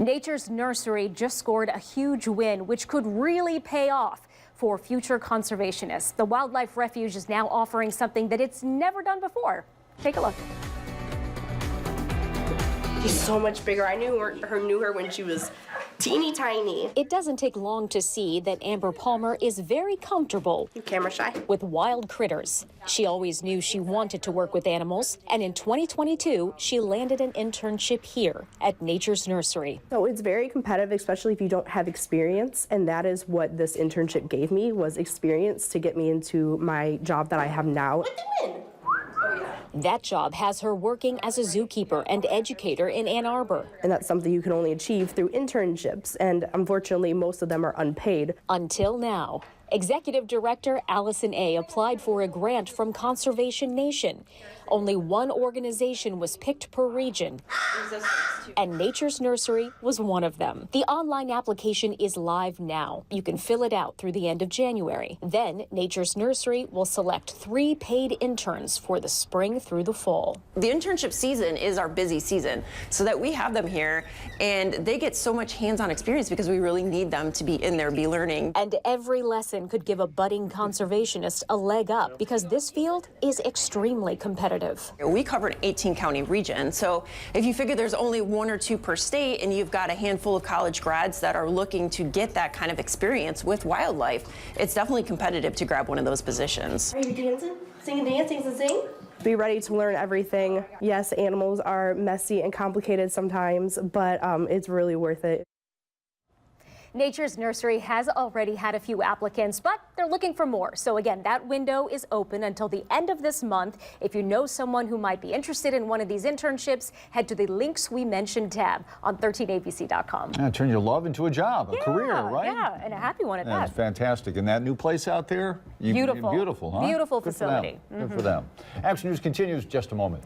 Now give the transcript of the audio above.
Nature's Nursery just scored a huge win, which could really pay off for future conservationists. The wildlife refuge is now offering something that it's never done before. Take a look. She's so much bigger. I knew her when she was teeny tiny. It doesn't take long to see that Amber Palmer is very comfortable Camera shy. with wild critters. She always knew she wanted to work with animals, and in 2022, she landed an internship here at Nature's Nursery. So it's very competitive, especially if you don't have experience, and that is what this internship gave me, was experience to get me into my job that I have now. That job has her working as a zookeeper and educator in Ann Arbor. And that's something you can only achieve through internships, and unfortunately most of them are unpaid. Until now. Executive Director Allison A. applied for a grant from Conservation Nation. Only one organization was picked per region, and Nature's Nursery was one of them. The online application is live now. You can fill it out through the end of January. Then Nature's Nursery will select 3 paid interns for the spring through the fall. The internship season is our busy season, so that we have them here and they get so much hands-on experience because we really need them to be in there, be learning. And every lesson could give a budding conservationist a leg up because this field is extremely competitive. We cover an 18-county region, so if you figure there's only 1 or 2 per state and you've got a handful of college grads that are looking to get that kind of experience with wildlife, it's definitely competitive to grab one of those positions. Are you dancing? Singing, dancing, and sing? Be ready to learn everything. Yes, animals are messy and complicated sometimes, but it's really worth it. Nature's Nursery has already had a few applicants, but they're looking for more. So again, that window is open until the end of this month. If you know someone who might be interested in one of these internships, head to the links we mentioned tab on 13abc.com. Yeah, turn your love into a job, a career, right? Yeah, and a happy one at that. That's fantastic. And that new place out there? Beautiful. Beautiful, huh? Beautiful Good facility. For them. Good for them. Action News continues just a moment.